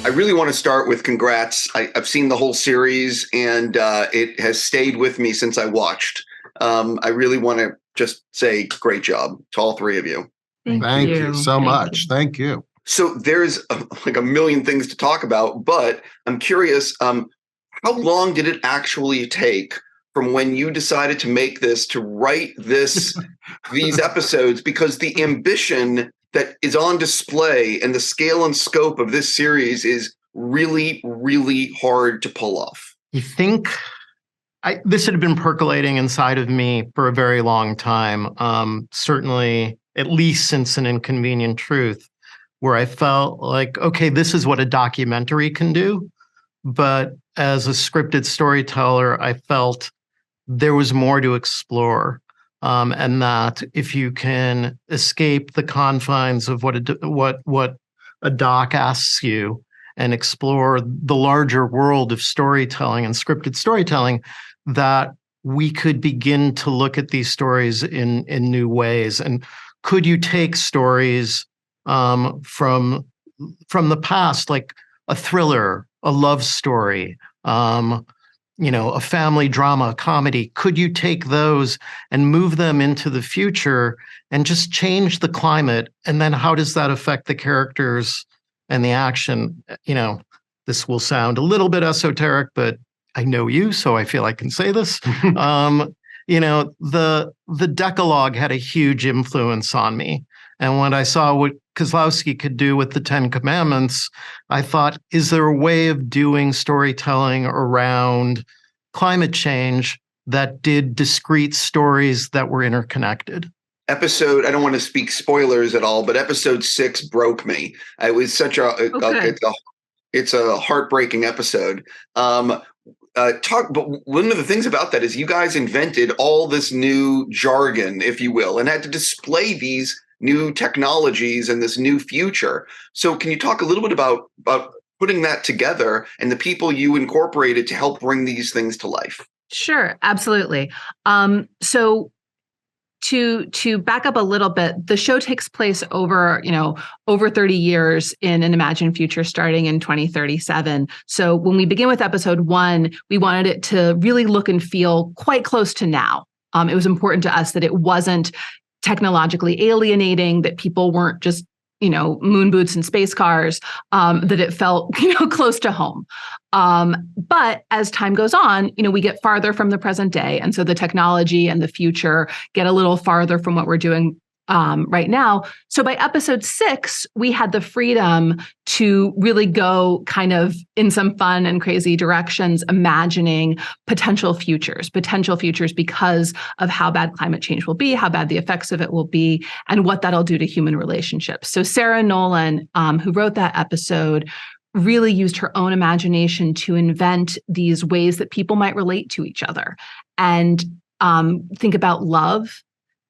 I really want to start with congrats. I've seen the whole series, and it has stayed with me since I watched. I really want to just say great job to all three of you. Thank you so much. Thank you. So there's like a million things to talk about, but I'm curious, how long did it actually take from when you decided to make this to write these episodes? Because the ambition that is on display and the scale and scope of this series is really, really hard to pull off. You think this had been percolating inside of me for a very long time, certainly at least since An Inconvenient Truth, where I felt like, okay, this is what a documentary can do. But as a scripted storyteller, I felt there was more to explore. And that if you can escape the confines of what a doc asks you and explore the larger world of storytelling and scripted storytelling, that we could begin to look at these stories in new ways. And could you take stories from the past, like a thriller, a love story, a family drama, a comedy? Could you take those and move them into the future and just change the climate? And then how does that affect the characters and the action? This will sound a little bit esoteric, but I know you, so I feel I can say this. The Decalogue had a huge influence on me. And when I saw what Kozlowski could do with the Ten Commandments, I thought, is there a way of doing storytelling around climate change that did discrete stories that were interconnected? I don't want to speak spoilers at all, but episode 6 broke me. It was such it's a heartbreaking episode. But one of the things about that is you guys invented all this new jargon, if you will, and had to display these new technologies and this new future. So can you talk a little bit about putting that together and the people you incorporated to help bring these things to life? Sure, absolutely. So to back up a little bit, the show takes place over 30 years in an imagined future starting in 2037. So when we begin with episode 1, we wanted it to really look and feel quite close to now. It was important to us that it wasn't technologically alienating, that people weren't just moon boots and space cars, that it felt, close to home. But as time goes on, we get farther from the present day. And so the technology and the future get a little farther from what we're doing right now. So by episode 6, we had the freedom to really go kind of in some fun and crazy directions, imagining potential futures because of how bad climate change will be, how bad the effects of it will be, and what that'll do to human relationships. So Sarah Nolan, who wrote that episode, really used her own imagination to invent these ways that people might relate to each other and think about love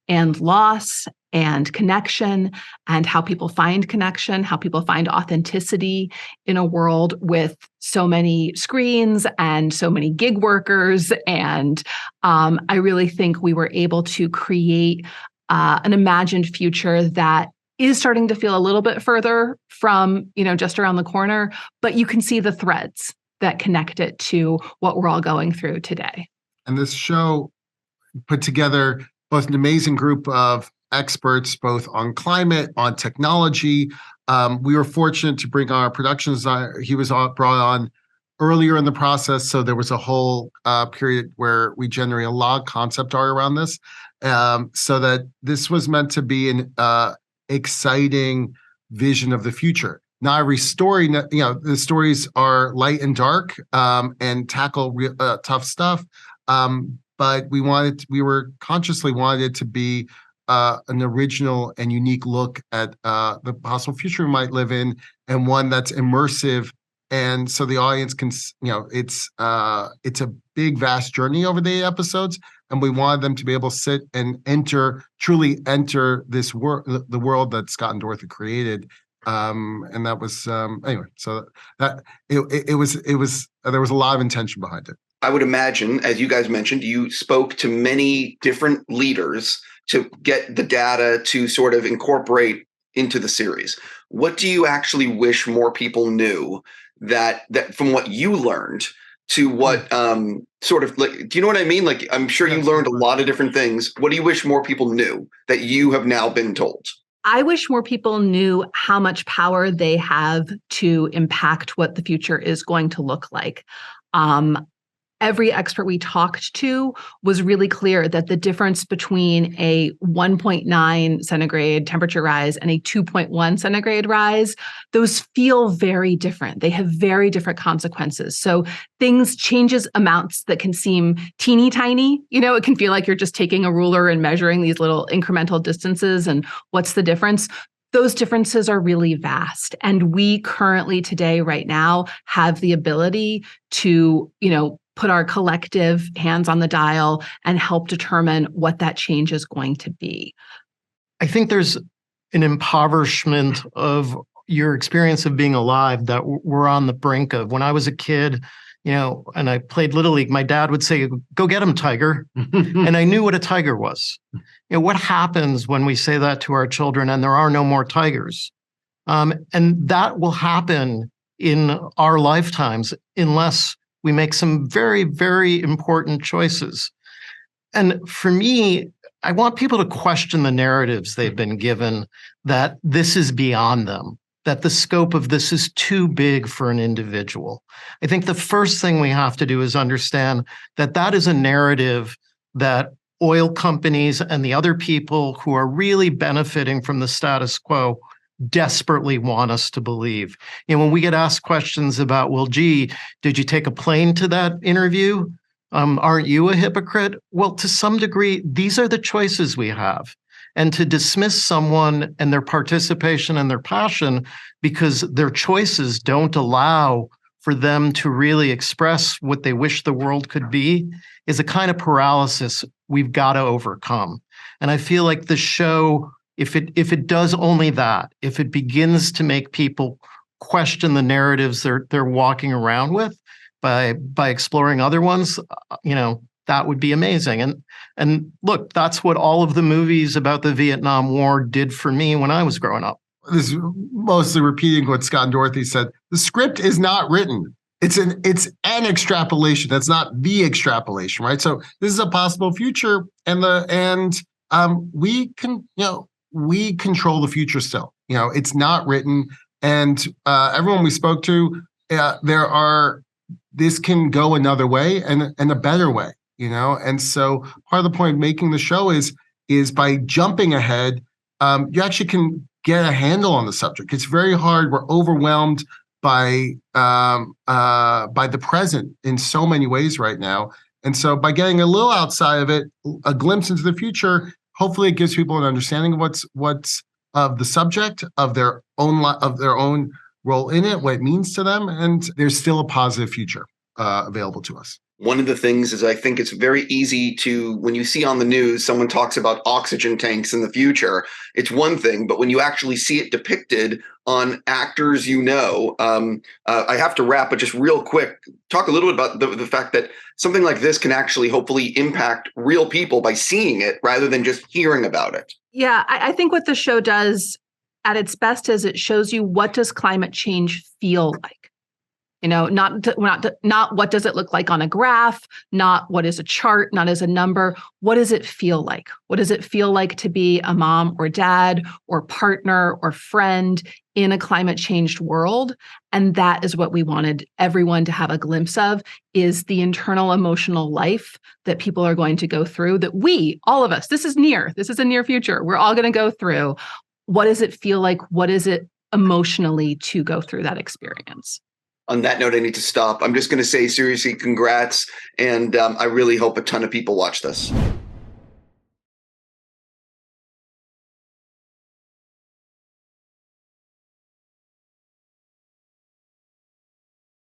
and loss and connection, and how people find connection, how people find authenticity in a world with so many screens and so many gig workers. And I really think we were able to create an imagined future that is starting to feel a little bit further from, just around the corner, but you can see the threads that connect it to what we're all going through today. And this show put together both an amazing group of experts, both on climate, on technology. We were fortunate to bring our production designer. He was brought on earlier in the process, so there was a whole period where we generated a lot of concept art around this, so that this was meant to be an exciting vision of the future. Not every story, the stories are light and dark and tackle tough stuff, but we were consciously wanted it to be an original and unique look at the possible future we might live in, and one that's immersive. And so the audience can, it's a big, vast journey over the 8 episodes, and we wanted them to be able to sit and truly enter this world, the world that Scott and Dorothy created. And that was anyway. So that it was there was a lot of intention behind it. I would imagine, as you guys mentioned, you spoke to many different leaders to get the data to sort of incorporate into the series. What do you actually wish more people knew that from what you learned to what sort of like, do you know what I mean? Like, I'm sure you learned a lot of different things. What do you wish more people knew that you have now been told? I wish more people knew how much power they have to impact what the future is going to look like. Every expert we talked to was really clear that the difference between a 1.9 centigrade temperature rise and a 2.1 centigrade rise, those feel very different. They have very different consequences. So things changes amounts that can seem teeny tiny. It can feel like you're just taking a ruler and measuring these little incremental distances and what's the difference? Those differences are really vast. And we currently today, right now, have the ability to, put our collective hands on the dial and help determine what that change is going to be. I think there's an impoverishment of your experience of being alive that we're on the brink of. When I was a kid, and I played Little League, my dad would say, "Go get him, Tiger." And I knew what a tiger was. What happens when we say that to our children and there are no more tigers? And that will happen in our lifetimes unless we make some very, very important choices. And for me, I want people to question the narratives they've been given that this is beyond them, that the scope of this is too big for an individual. I think the first thing we have to do is understand that that is a narrative that oil companies and the other people who are really benefiting from the status quo desperately want us to believe. When we get asked questions about, well, gee, did you take a plane to that interview? Aren't you a hypocrite? Well, to some degree, these are the choices we have. And to dismiss someone and their participation and their passion because their choices don't allow for them to really express what they wish the world could be is a kind of paralysis we've got to overcome. And I feel like the show, if it does only that, if it begins to make people question the narratives they're walking around with by exploring other ones, that would be amazing. And look, that's what all of the movies about the Vietnam War did for me when I was growing up. This is mostly repeating what Scott and Dorothy said. The script is not written. It's an extrapolation. That's not the extrapolation, right? So this is a possible future, and we control the future still. It's not written, and everyone we spoke to, this can go another way and a better way. And so part of the point of making the show is by jumping ahead, you actually can get a handle on the subject. It's very hard. We're overwhelmed by the present in so many ways right now. And so by getting a little outside of it, a glimpse into the future, hopefully it gives people an understanding of what's of the subject, of their own role in it, what it means to them, and there's still a positive future available to us. One of the things is I think it's very easy to, when you see on the news, someone talks about oxygen tanks in the future, it's one thing, but when you actually see it depicted on actors, I have to wrap, but just real quick, talk a little bit about the fact that something like this can actually hopefully impact real people by seeing it rather than just hearing about it. Yeah, I think what the show does at its best is it shows you what does climate change feel like. Not what does it look like on a graph, not what is a chart, not as a number. What does it feel like? What does it feel like to be a mom or dad or partner or friend in a climate changed world? And that is what we wanted everyone to have a glimpse of, is the internal emotional life that people are going to go through, that all of us, this is a near future. We're all going to go through. What does it feel like? What is it emotionally to go through that experience? On that note, I need to stop. I'm just going to say seriously, congrats. And I really hope a ton of people watch this.